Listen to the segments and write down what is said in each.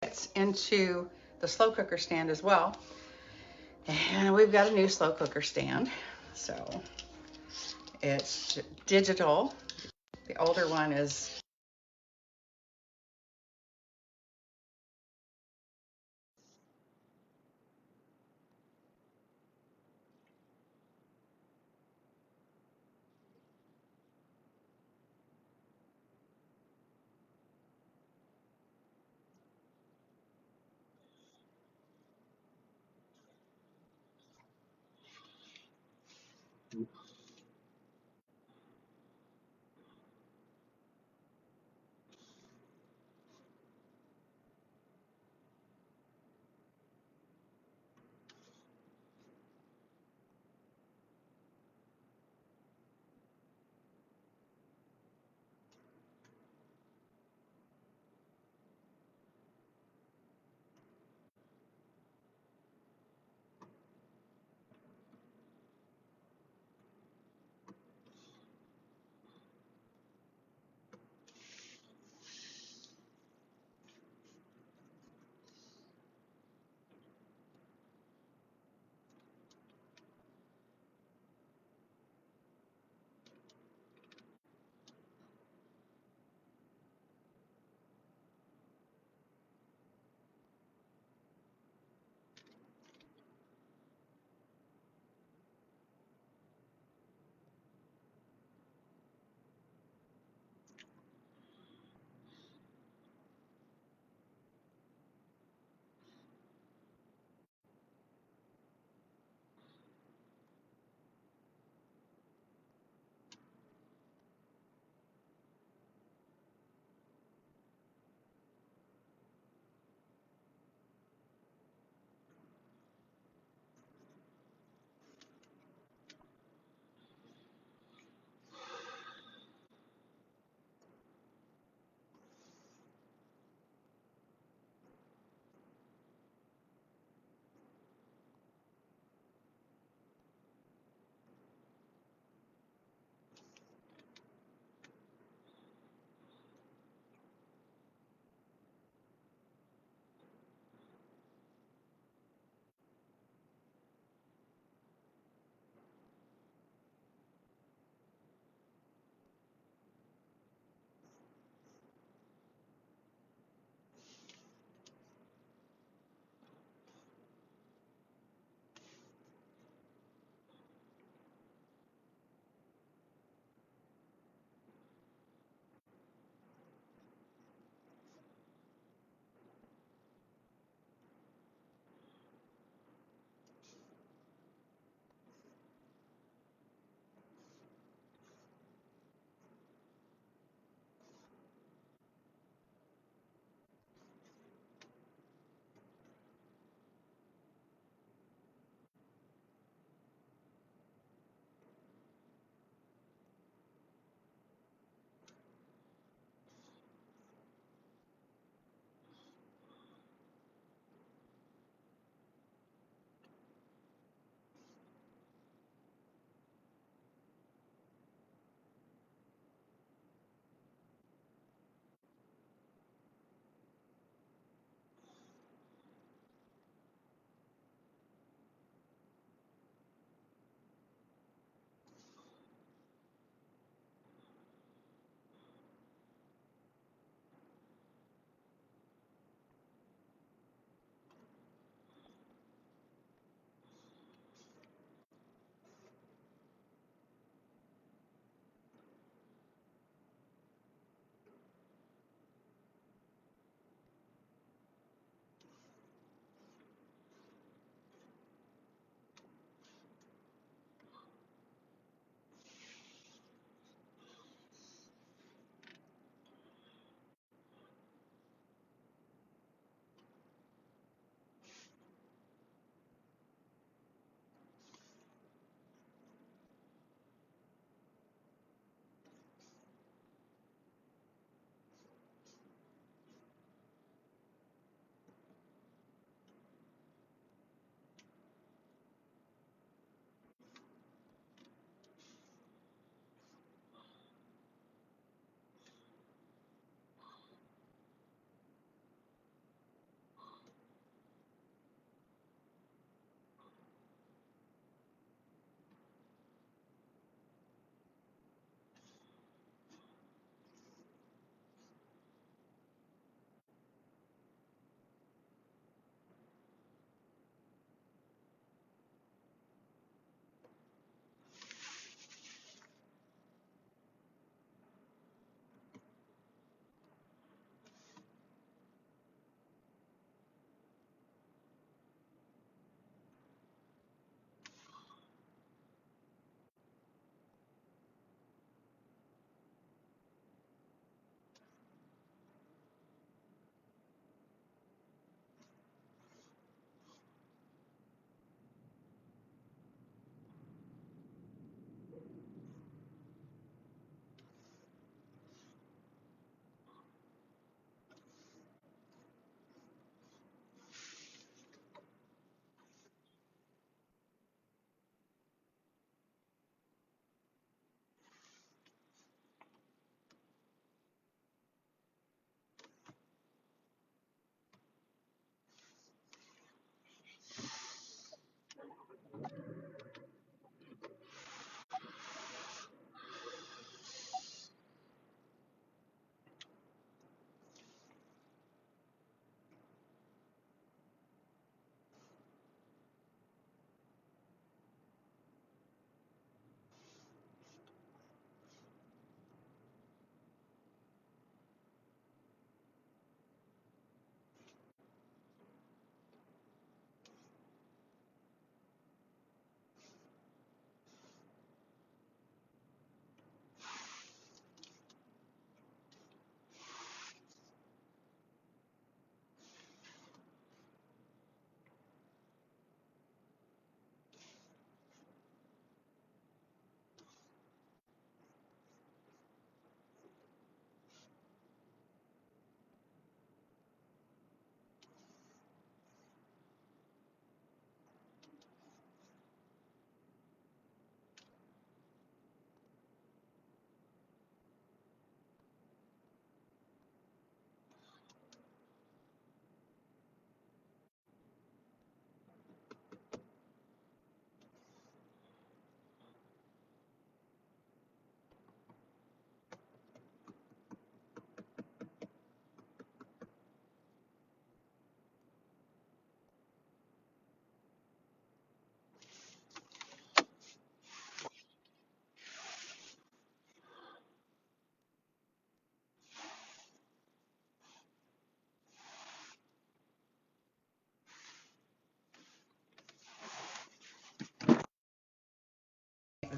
It's into the slow cooker stand as well. And we've got a new slow cooker stand. So it's digital. The older one is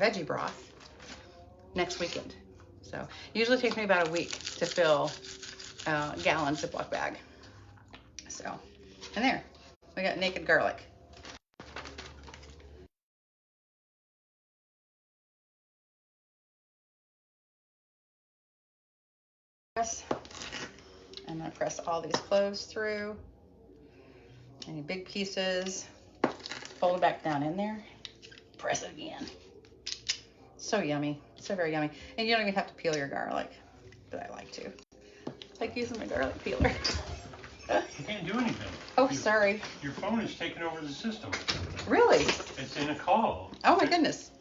veggie broth next weekend. So usually takes me about a week to fill a gallon Ziploc bag. So, and there, we got naked garlic. I'm gonna press all these cloves through. Any big pieces, fold it back down in there. Press it again. So yummy, so very yummy. And you don't even have to peel your garlic, but I like to. I like using my garlic peeler. You can't do anything. Oh, sorry. Your phone is taking over the system. Really? It's in a call. Oh my goodness.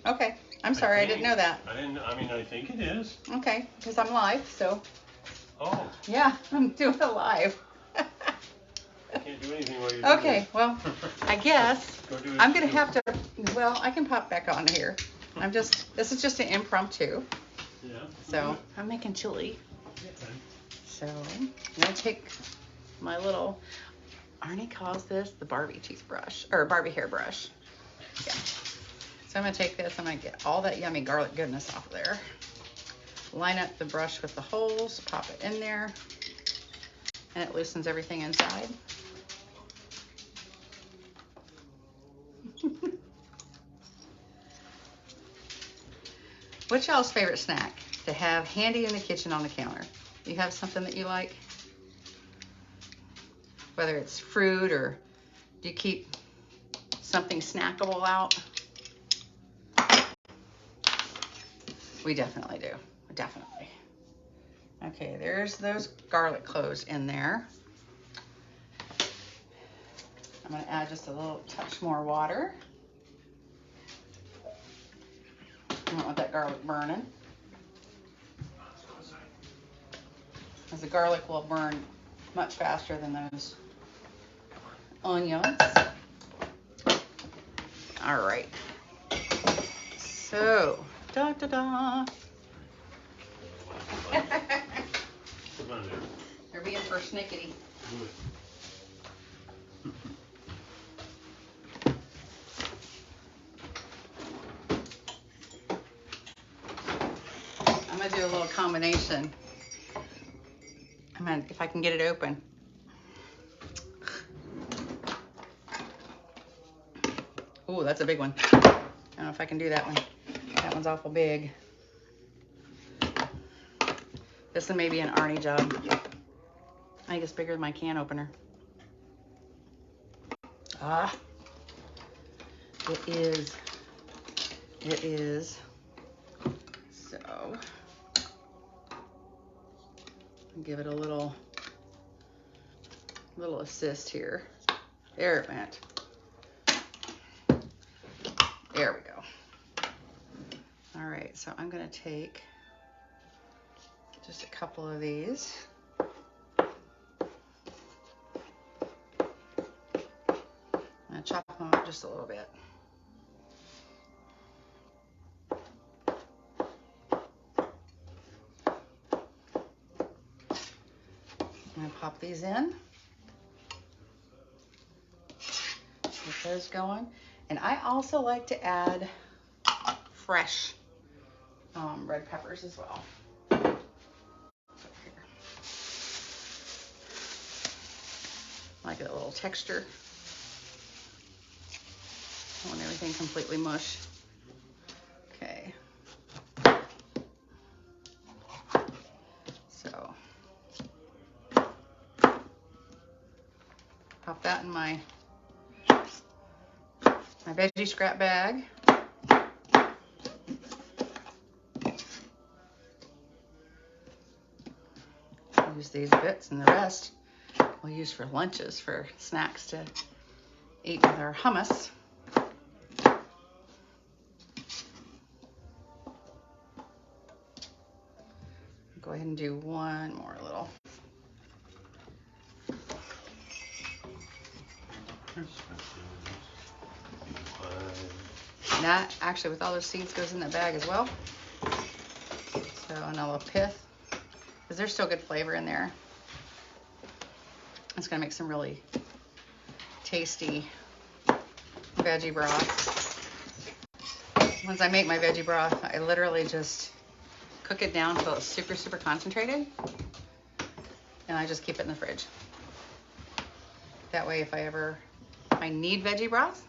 Okay, I'm sorry, I didn't know that. I think it is. Okay, because I'm live, so. Oh. Yeah, I'm doing it live. I can't do anything while you're Okay, well, I guess I'm gonna have to, well, I can pop back on here. This is just an impromptu. Yeah. So, I'm making chili. Okay. So, I'm gonna take my little, Arnie calls this the Barbie toothbrush, or Barbie hairbrush. Yeah. So I'm gonna take this, I'm gonna get all that yummy garlic goodness off of there. Line up the brush with the holes, pop it in there, and it loosens everything inside. What's y'all's favorite snack to have handy in the kitchen on the counter? You have something that you like? Whether it's fruit or do you keep something snackable out? We definitely do, definitely. Okay, there's those garlic cloves in there. I'm gonna add just a little touch more water. I don't want that garlic burning, as the garlic will burn much faster than those onions. All right. So, da da da. Come on there. They're being persnickety. Do it. I'm gonna do a little combination. If I can get it open. Ooh, that's a big one. I don't know if I can do that one. That one's awful big. This one may be an Arnie job. I think it's bigger than my can opener. Ah, it is. It is. So, give it a little assist here. There it went. There we go. All right, so I'm gonna take just a couple of these. I'm gonna chop them up just a little bit. I'm gonna pop these in. Get those going. And I also like to add fresh red peppers as well. Like a little texture. I want everything completely mush. Okay. So, pop that in my veggie scrap bag. Use these bits, and the rest we'll use for lunches, for snacks to eat with our hummus. Go ahead and do one more little. And that actually, with all those seeds, goes in that bag as well. So, and a little pith, because there's still good flavor in there. It's gonna make some really tasty veggie broth. Once I make my veggie broth, I literally just cook it down till it's super, super concentrated. And I just keep it in the fridge. That way, if I need veggie broth,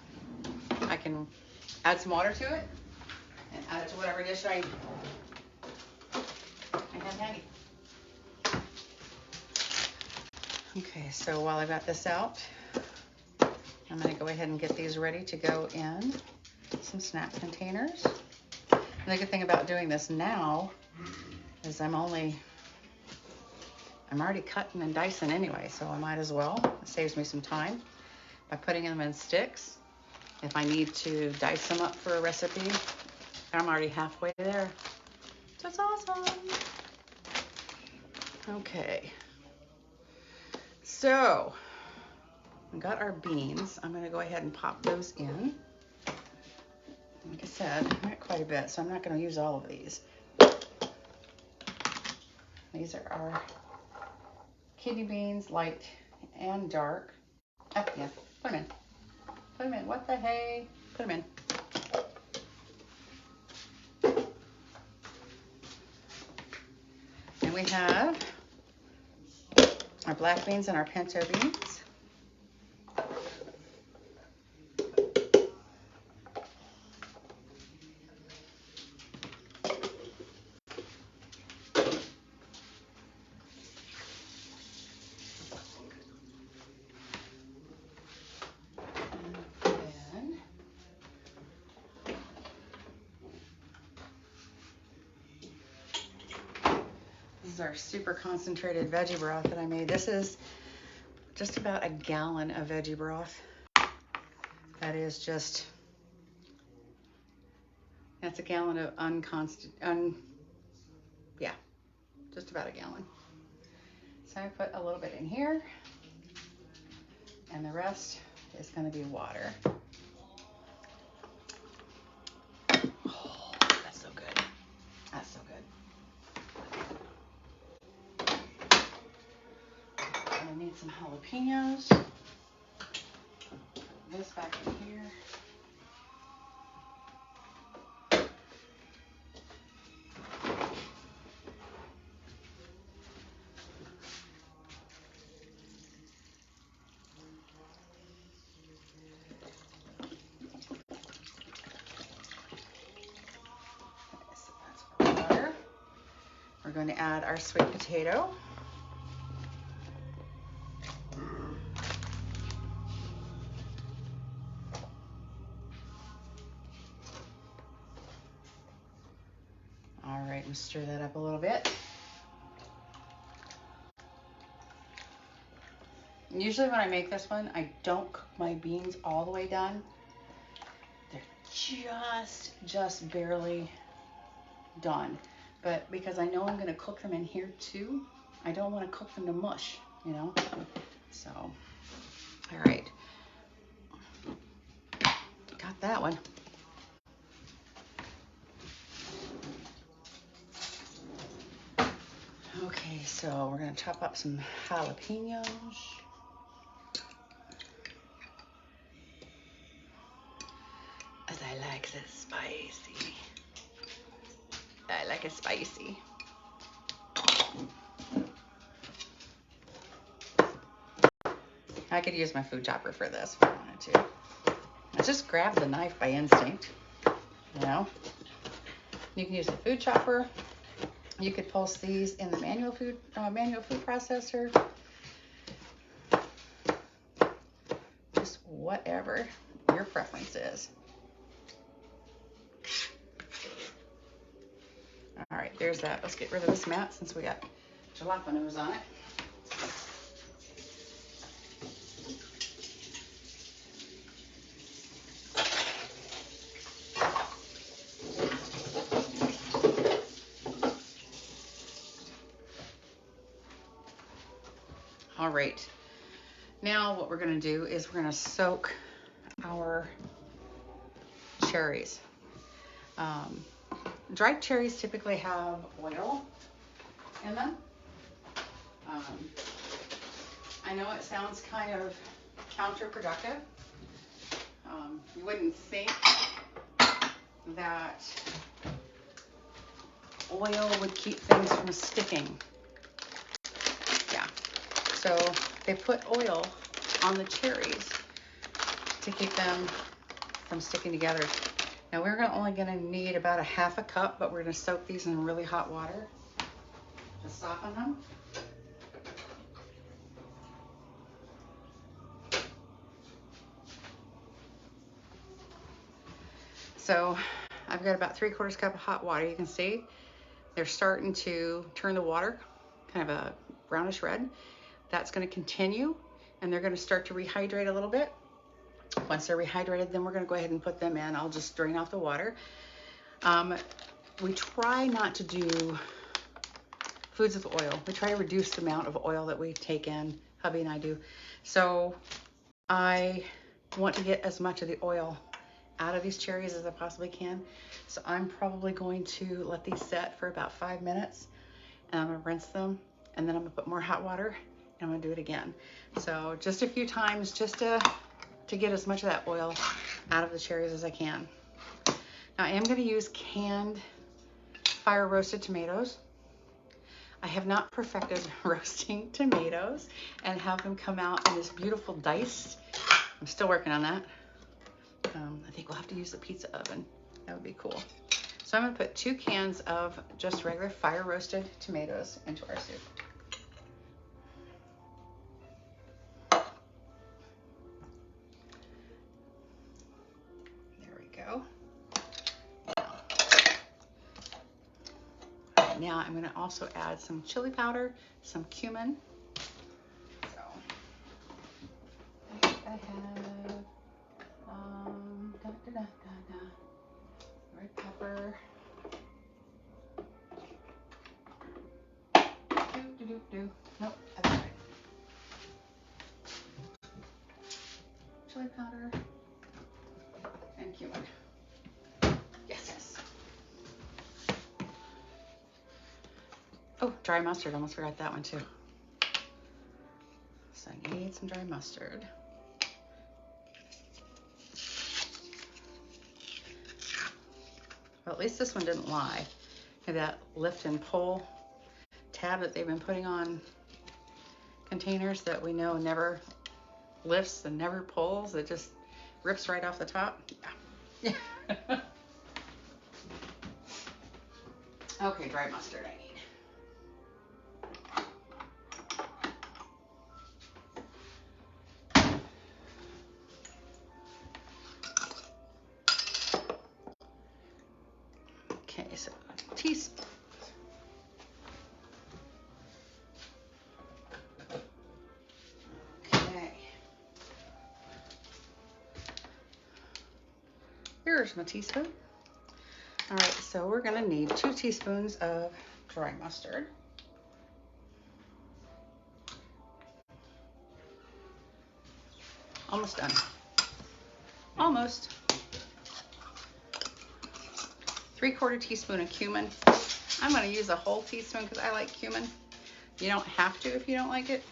I can add some water to it and add it to whatever dish I have handy. Okay, so while I've got this out, I'm going to go ahead and get these ready to go in some snack containers. And the good thing about doing this now is I'm already cutting and dicing anyway, so I might as well. It saves me some time by putting them in sticks. If I need to dice them up for a recipe, I'm already halfway there. That's awesome. Okay. So, we got our beans. I'm going to go ahead and pop those in. Like I said, I got quite a bit, so I'm not going to use all of these. These are our kidney beans, light and dark. Oh, yeah, put them in. Put them in. What the hey? Put them in. And we have our black beans and our pinto beans. This is our super concentrated veggie broth that I made. This is just about a gallon of veggie broth. That is just, that's a gallon of yeah, just about a gallon. So I put a little bit in here, and the rest is going to be water. Oh, that's so good. That's so good. I need some jalapenos. Put this back in here. We're going to add our sweet potato. All right, and stir that up a little bit. Usually when I make this one, I don't cook my beans all the way done. They're just barely done. But because I know I'm going to cook them in here too, I don't want to cook them to mush, you know? So, all right. Got that one. Okay, so we're going to chop up some jalapenos. As I like this spicy. I like it spicy. I could use my food chopper for this if I wanted to. I just grab the knife by instinct, you know. You can use the food chopper. You could pulse these in the manual food processor. Just whatever your preference is. All right, there's that. Let's get rid of this mat since we got jalapenos on it. All right, now what we're gonna do is we're gonna soak our cherries. Dried cherries typically have oil in them. I know it sounds kind of counterproductive. You wouldn't think that oil would keep things from sticking. Yeah. So they put oil on the cherries to keep them from sticking together. Now we're only going to need about a half a cup, but we're going to soak these in really hot water to soften them. So I've got about 3/4 cup of hot water. You can see they're starting to turn the water kind of a brownish red. That's going to continue, and they're going to start to rehydrate a little bit. Once they're rehydrated, then we're going to go ahead and put them in. I'll just drain off the water. We try not to do foods with oil. We try to reduce the amount of oil that we take in, hubby and I do. So I want to get as much of the oil out of these cherries as I possibly can. So I'm probably going to let these set for about 5 minutes, and I'm going to rinse them, and then I'm going to put more hot water, and I'm going to do it again. So just a few times, just to get as much of that oil out of the cherries as I can. Now I am going to use canned fire roasted tomatoes. I have not perfected roasting tomatoes and have them come out in this beautiful dice. I'm still working on that. I think we'll have to use the pizza oven. That would be cool. So I'm going to put 2 cans of just regular fire roasted tomatoes into our soup. There we go. Now I'm going to also add some chili powder, some cumin. So I think I have red pepper. Nope, that's right. Chili powder and cumin. Yes. Oh, dry mustard. Almost forgot that one too. So I need some dry mustard. Well, at least this one didn't lie. That lift and pull tab that they've been putting on containers that we know never lifts and never pulls. It just rips right off the top. Yeah. Okay, dry mustard I need. Okay, so a teaspoon. Okay. Here's my teaspoon. All right, so we're gonna need 2 teaspoons of dry mustard. Almost done. Almost. 3/4 teaspoon of cumin. I'm gonna use a whole teaspoon because I like cumin. You don't have to if you don't like it.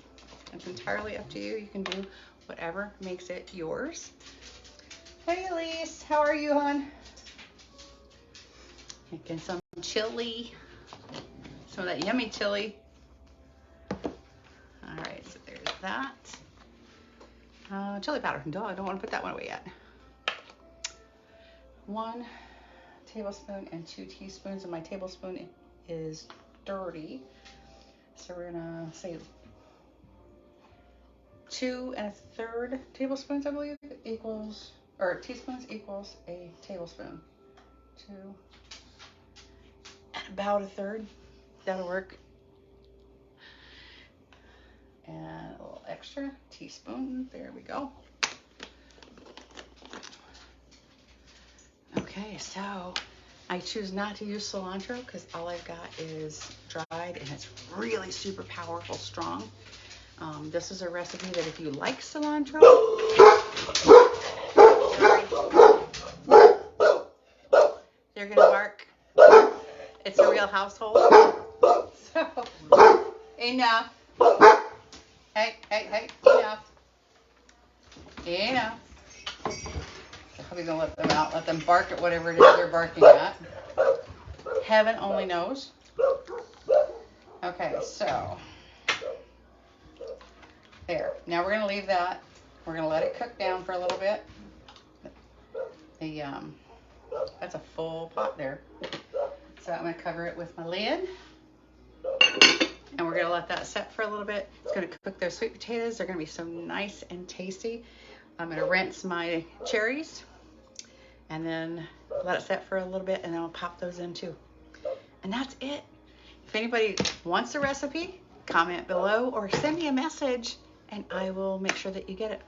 It's entirely up to you. You can do whatever makes it yours. Hey Elise, how are you, hon? Making some chili. Some of that yummy chili. All right, so there's that. Chili powder. No, I don't want to put that one away yet. 1 tablespoon and 2 teaspoons, and my tablespoon is dirty. So we're gonna say 2 1/3 tablespoons, I believe, equals, or teaspoons equals a tablespoon. 2 and about 1/3. That'll work. And a little extra teaspoon. There we go. Okay, so I choose not to use cilantro because all I've got is dried, and it's really super powerful, strong. This is a recipe that if you like cilantro, they're gonna bark. It's a real household. So enough. Hey, enough. Enough. So probably gonna let them out, let them bark at whatever it is they're barking at. Heaven only knows. Okay, so there. Now we're gonna leave that. We're gonna let it cook down for a little bit. That's a full pot there. So I'm gonna cover it with my lid. And we're gonna let that set for a little bit. It's gonna cook those sweet potatoes. They're gonna be so nice and tasty. I'm gonna rinse my cherries and then let it set for a little bit, and then I'll pop those in too. And that's it. If anybody wants a recipe, comment below or send me a message and I will make sure that you get it.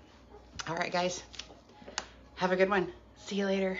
All right, guys, have a good one. See you later.